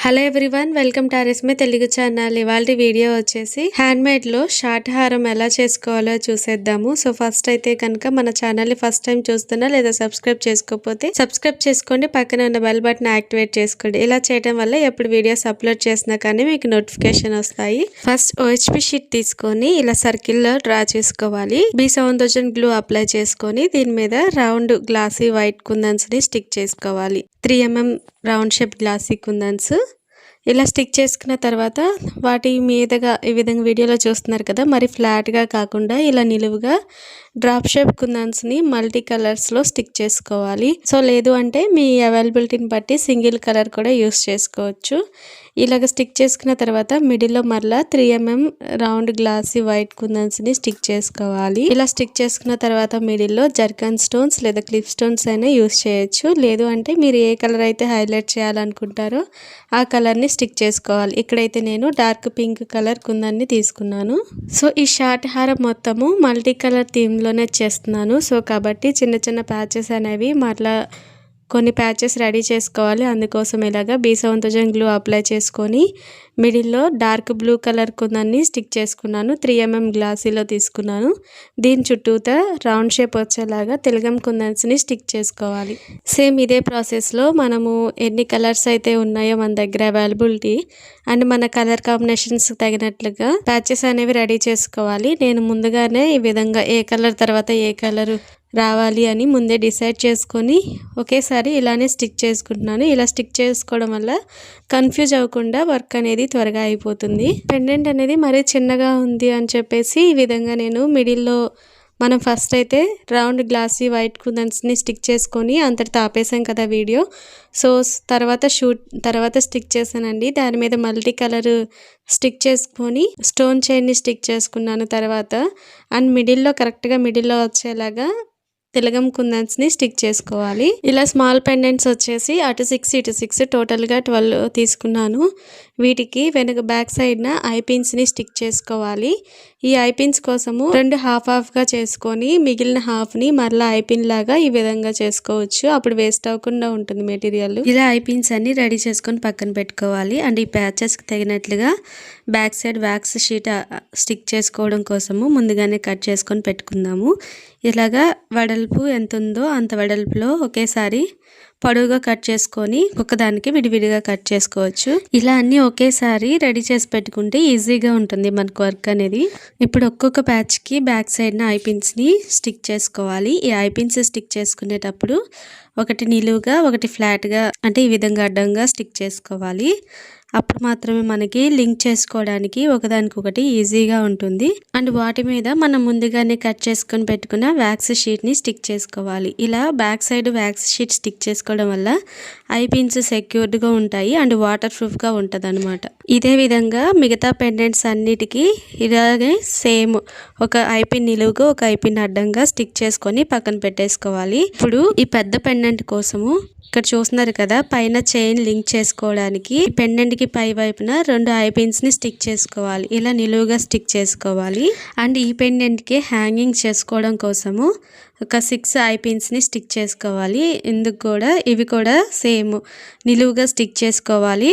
Hello everyone, welcome to ఆర్ఎస్మే Telugu channel. ఇవాళ video వచ్చేసి హ్యాండ్మేడ్లో షార్ట్ హారం ఎలా చేసుకోవాలో చూసేద్దాము. సో ఫస్ట్ అయితే కనుక మన ఛానల్ని ఫస్ట్ టైం చూస్తున్నా లేదా సబ్స్క్రైబ్ చేసుకోకపోతే సబ్స్క్రైబ్ చేసుకోండి, పక్కన ఉన్న బెల్ బటన్ యాక్టివేట్ చేసుకోండి. ఇలా చేయడం వల్ల ఎప్పుడు వీడియోస్ అప్లోడ్ చేసినా కానీ మీకు నోటిఫికేషన్ వస్తాయి. ఫస్ట్ OHP షీట్ తీసుకొని ఇలా సర్కిల్లో డ్రా చేసుకోవాలి. B7000 గ్లూ అప్లై చేసుకొని దీని మీద రౌండ్ గ్లాసీ వైట్ కుందన్స్ని స్టిక్ చేసుకోవాలి. 3 mm రౌండ్ షేప్ గ్లాసీ కుందన్స్ ఇలా స్టిక్ చేసుకున్న తర్వాత వాటి మీదగా ఈ విధంగా వీడియోలో చూస్తున్నారు కదా, మరి ఫ్లాట్గా కాకుండా ఇలా నిలువుగా డ్రాప్ షేప్ కుందన్స్ని మల్టీ కలర్స్లో స్టిక్ చేసుకోవాలి. సో లేదు అంటే మీ అవైలబిలిటీని బట్టి సింగిల్ కలర్ కూడా యూస్ చేసుకోవచ్చు. ఇలాగ స్టిక్ చేసుకున్న తర్వాత మిడిల్లో మరలా 3 mm రౌండ్ గ్లాసీ వైట్ కుందన్స్ని స్టిక్ చేసుకోవాలి. ఇలా స్టిక్ చేసుకున్న తర్వాత మిడిల్లో జర్కన్ స్టోన్స్ లేదా క్లిప్ స్టోన్స్ అయినా యూస్ చేయొచ్చు. లేదు అంటే మీరు ఏ కలర్ అయితే హైలైట్ చేయాలనుకుంటారో ఆ కలర్ని స్టిక్ చేసుకోవాలి. ఇక్కడైతే నేను డార్క్ పింక్ కలర్ కుందన్ని తీసుకున్నాను. సో ఈ షార్ట్ హారం మొత్తము మల్టీ కలర్ థీమ్లోనే చేస్తున్నాను. సో కాబట్టి చిన్న చిన్న ప్యాచెస్ అనేవి మరలా కొన్ని ప్యాచెస్ రెడీ చేసుకోవాలి. అందుకోసం ఇలాగా B7000 గ్లూ అప్లై చేసుకొని మిడిల్లో డార్క్ బ్లూ కలర్ కుందన్ని స్టిక్ చేసుకున్నాను. 3 mm గ్లాసీలో తీసుకున్నాను. దీని చుట్టూతా రౌండ్ షేప్ వచ్చేలాగా తిలగం కుందన్స్ని స్టిక్ చేసుకోవాలి. సేమ్ ఇదే ప్రాసెస్లో మనము ఎన్ని కలర్స్ అయితే ఉన్నాయో మన దగ్గర అవైలబిలిటీ అండ్ మన కలర్ కాంబినేషన్స్ తగినట్లుగా ప్యాచెస్ అనేవి రెడీ చేసుకోవాలి. నేను ముందుగానే ఈ విధంగా ఏ కలర్ తర్వాత ఏ కలర్ రావాలి అని ముందే డిసైడ్ చేసుకొని ఒకేసారి ఇలానే స్టిక్ చేసుకుంటున్నాను. ఇలా స్టిక్ చేసుకోవడం వల్ల కన్ఫ్యూజ్ అవ్వకుండా వర్క్ అనేది త్వరగా అయిపోతుంది. పెండెంట్ అనేది మరీ చిన్నగా ఉంది అని చెప్పేసి ఈ విధంగా నేను మిడిల్లో మనం ఫస్ట్ అయితే రౌండ్ గ్లాసీ వైట్ కుందన్స్ని స్టిక్ చేసుకొని అంతటితో ఆపేసాం కదా వీడియో. సో తర్వాత స్టిక్ చేశానండి. దాని మీద మల్టీ కలర్ స్టిక్ చేసుకొని స్టోన్ చైన్ని స్టిక్ చేసుకున్నాను తర్వాత. అండ్ మిడిల్లో కరెక్ట్గా మిడిల్లో వచ్చేలాగా తిలగం కుందన్స్ని స్టిక్ చేసుకోవాలి. ఇలా స్మాల్ పెండెంట్స్ వచ్చేసి అటు 6 ఇటు 6 టోటల్గా 12 తీసుకున్నాను. వీటికి వెనక బ్యాక్ సైడ్న ఐపిన్స్ని స్టిక్ చేసుకోవాలి. ఈ ఐపిన్స్ కోసము 2 హాఫ్గా చేసుకొని మిగిలిన హాఫ్ని మరలా ఐపిన్ లాగా ఈ విధంగా చేసుకోవచ్చు. అప్పుడు వేస్ట్ అవ్వకుండా ఉంటుంది మెటీరియల్. ఇలా ఐపిన్స్ అన్ని రెడీ చేసుకొని పక్కన పెట్టుకోవాలి. అండ్ ఈ ప్యాచెస్కి తగినట్లుగా back side wax sheet stick చేసుకోవడం కోసము ముందుగానే కట్ చేసుకొని పెట్టుకుందాము. ఇలాగా వెడల్పు ఎంత ఉందో అంత వెడల్పులో ఒకేసారి పొడవుగా కట్ చేసుకొని ఒకదానికి విడివిడిగా కట్ చేసుకోవచ్చు. ఇలా అన్నీ ఒకేసారి రెడీ చేసి పెట్టుకుంటే ఈజీగా ఉంటుంది మనకు వర్క్ అనేది. ఇప్పుడు ఒక్కొక్క ప్యాచ్కి బ్యాక్ సైడ్న ఐపిన్స్ని స్టిక్ చేసుకోవాలి. ఈ ఐపిన్స్ స్టిక్ చేసుకునేటప్పుడు ఒకటి నిలువుగా ఒకటి ఫ్లాట్గా అంటే ఈ విధంగా అడ్డంగా స్టిక్ చేసుకోవాలి. అప్పుడు మాత్రమే మనకి లింక్ చేసుకోవడానికి ఒకదానికొకటి ఈజీగా ఉంటుంది. అండ్ వాటి మీద మనం ముందుగానే కట్ చేసుకొని పెట్టుకున్న వ్యాక్స్ షీట్ని స్టిక్ చేసుకోవాలి. ఇలా back side wax sheet stick చేసుకోవడం వల్ల ఐపిన్స్ సెక్యూర్డ్గా ఉంటాయి అండ్ వాటర్ ప్రూఫ్గా ఉంటుంది అనమాట. ఇదే విధంగా మిగతా పెండెంట్స్ అన్నిటికీ ఇలాగే సేమ్ ఒక ఐపిన్ నిలువుగా ఒక ఐపిన్ అడ్డంగా స్టిక్ చేసుకొని పక్కన పెట్టేసుకోవాలి. ఇప్పుడు ఈ పెద్ద పెండెంట్ కోసము ఇక్కడ చూస్తున్నారు కదా, పైన చైన్ లింక్ చేసుకోవడానికి పెండెంట్కి పై వైపున 2 ఐపిన్స్ని స్టిక్ చేసుకోవాలి. ఇలా నిలువుగా స్టిక్ చేసుకోవాలి. అండ్ ఈ పెండెంట్కి హ్యాంగింగ్ చేసుకోవడం కోసము ఒక 6 ఐపిన్స్ని స్టిక్ చేసుకోవాలి. ఇందుకు కూడా ఇవి కూడా సేమ్ నిలువుగా స్టిక్ చేసుకోవాలి.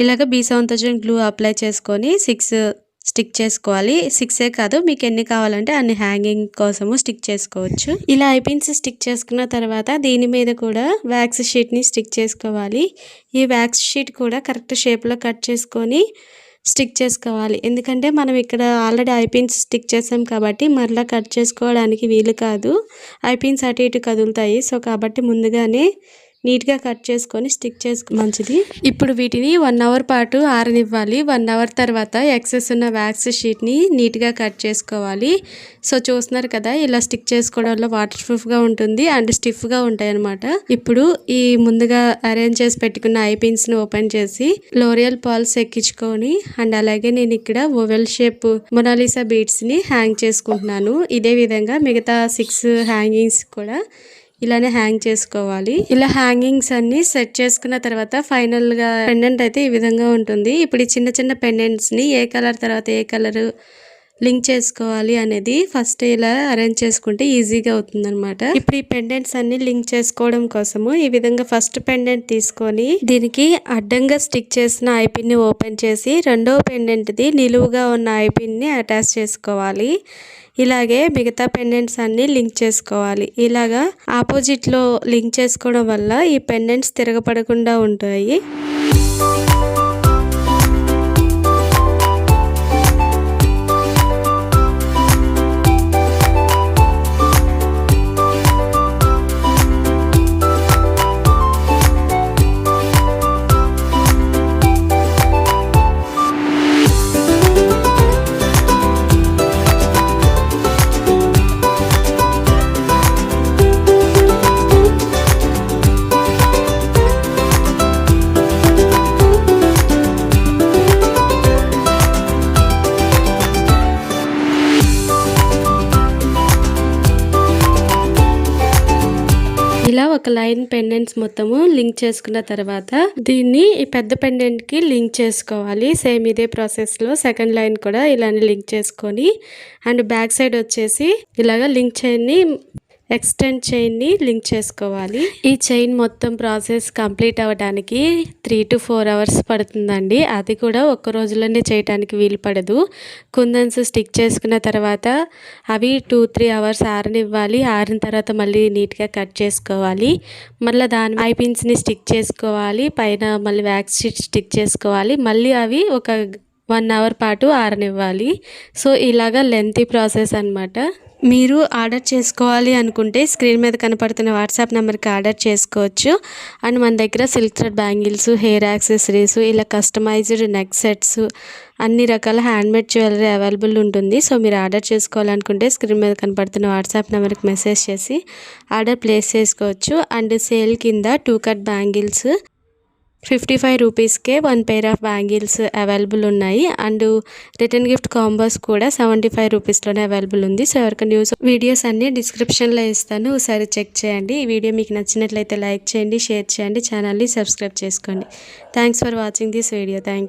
ఇలాగ B7000 గ్లూ అప్లై చేసుకొని 6 స్టిక్ చేసుకోవాలి. 6 కాదు, మీకు ఎన్ని కావాలంటే అన్ని హ్యాంగింగ్ కోసము స్టిక్ చేసుకోవచ్చు. ఇలా ఐపిన్స్ స్టిక్ చేసుకున్న తర్వాత దీని మీద కూడా వ్యాక్స్ షీట్ని స్టిక్ చేసుకోవాలి. ఈ వ్యాక్స్ షీట్ కూడా కరెక్ట్ షేప్లో కట్ చేసుకొని స్టిక్ చేసుకోవాలి. ఎందుకంటే మనం ఇక్కడ ఆల్రెడీ ఐపిన్స్ స్టిక్ చేసాం కాబట్టి మరలా కట్ చేసుకోవడానికి వీలు కాదు. ఐపిన్స్ అటు ఇటు కదులుతాయి. సో కాబట్టి ముందుగానే నీట్గా కట్ చేసుకొని స్టిక్ చేసుకో మంచిది. ఇప్పుడు వీటిని 1 అవర్ పాటు ఆరనివ్వాలి. 1 అవర్ తర్వాత ఎక్సెస్ ఉన్న వ్యాక్స్ షీట్ని నీట్గా కట్ చేసుకోవాలి. సో చూస్తున్నారు కదా, ఇలా స్టిక్ చేసుకోవడంలో వాటర్ ప్రూఫ్గా ఉంటుంది అండ్ స్టిఫ్గా ఉంటాయి అనమాట. ఇప్పుడు ఈ ముందుగా అరేంజ్ చేసి పెట్టుకున్న ఐపిన్స్ని ఓపెన్ చేసి లోరియల్ పాల్స్ ఎక్కించుకొని అండ్ అలాగే నేను ఇక్కడ ఓవెల్ షేప్ మొనాలిసా బీడ్స్ని హ్యాంగ్ చేసుకుంటున్నాను. ఇదే విధంగా మిగతా 6 హ్యాంగింగ్స్ కూడా ఇలానే హ్యాంగ్ చేసుకోవాలి. ఇలా హ్యాంగింగ్స్ అన్ని సెట్ చేసుకున్న తర్వాత ఫైనల్గా పెండెంట్ అయితే ఈ విధంగా ఉంటుంది. ఇప్పుడు ఈ చిన్న చిన్న పెండెంట్స్ని ఏ కలర్ తర్వాత ఏ కలర్ లింక్ చేసుకోవాలి అనేది ఫస్ట్ ఇలా అరేంజ్ చేసుకుంటే ఈజీగా అవుతుందన్నమాట. ఇప్పుడు ఈ పెండెంట్స్ అన్ని లింక్ చేసుకోవడం కోసము ఈ విధంగా ఫస్ట్ పెండెంట్ తీసుకొని దీనికి అడ్డంగా స్టిక్ చేసిన ఐపిన్ ని ఓపెన్ చేసి రెండో పెండెంట్ ది నిలువుగా ఉన్న ఐపిన్ ని అటాచ్ చేసుకోవాలి. ఇలాగే మిగతా పెండెంట్స్ అన్ని లింక్ చేసుకోవాలి. ఇలాగా ఆపోజిట్ లో లింక్ చేసుకోవడం వల్ల ఈ పెండెంట్స్ తిరగపడకుండా ఉంటాయి. ఇలా ఒక లైన్ పెండెంట్స్ మొత్తము లింక్ చేసుకున్న తర్వాత దీన్ని ఈ పెద్ద పెండెంట్ కి లింక్ చేసుకోవాలి. సేమ్ ఇదే ప్రాసెస్ లో సెకండ్ లైన్ కూడా ఇలానే లింక్ చేసుకొని అండ్ బ్యాక్ సైడ్ వచ్చేసి ఇలాగా లింక్ చైన్ ని ఎక్స్టెండ్ చైన్ ని లింక్ చేసుకోవాలి. ఈ చైన్ మొత్తం ప్రాసెస్ కంప్లీట్ అవ్వడానికి 3 to 4 hours పడుతుందండి. అది కూడా ఒక్క రోజులోనే చేయడానికి వీలు పడదు. కుందన్స్ స్టిక్ చేసుకున్న తర్వాత అవి 2-3 hours ఆరనివ్వాలి. ఆరిన తర్వాత మళ్ళీ నీట్గా కట్ చేసుకోవాలి. మళ్ళీ దాని ఐపిన్స్ని స్టిక్ చేసుకోవాలి. పైన మళ్ళీ వ్యాక్స్ షీట్ స్టిక్ చేసుకోవాలి. మళ్ళీ అవి ఒక 1 hour పాటు ఆరనివ్వాలి. సో ఇలాగా లెంతీ ప్రాసెస్ అన్నమాట. మీరు ఆర్డర్ చేసుకోవాలి అనుకుంటే స్క్రీన్ మీద కనపడుతున్న వాట్సాప్ నెంబర్కి ఆర్డర్ చేసుకోవచ్చు. అండ్ మన దగ్గర silk thread bangles, hair accessories, ఇలా కస్టమైజ్డ్ నెక్ సెట్స్, అన్ని రకాల హ్యాండ్మేడ్ జ్యువెలరీ అవైలబుల్ ఉంటుంది. సో మీరు ఆర్డర్ చేసుకోవాలనుకుంటే స్క్రీన్ మీద కనపడుతున్న వాట్సాప్ నెంబర్కి మెసేజ్ చేసి ఆర్డర్ ప్లేస్ చేసుకోవచ్చు. అండ్ సేల్ కింద 2 cut బ్యాంగిల్స్ 55 రూపీస్కే 1 pair ఆఫ్ బ్యాంగిల్స్ అవైలబుల్ ఉన్నాయి. అండ్ రిటర్న్ గిఫ్ట్ కాంబోస్ కూడా 75 రూపీస్లోనే అవైలబుల్ ఉంది. సో ఎవరికైనా వీడియోస్ అన్ని డిస్క్రిప్షన్లో ఇస్తాను, ఒకసారి చెక్ చేయండి. ఈ వీడియో మీకు నచ్చినట్లయితే లైక్ చేయండి, షేర్ చేయండి, ఛానల్ని సబ్స్క్రైబ్ చేసుకోండి. Thanks for watching this video. Thank you.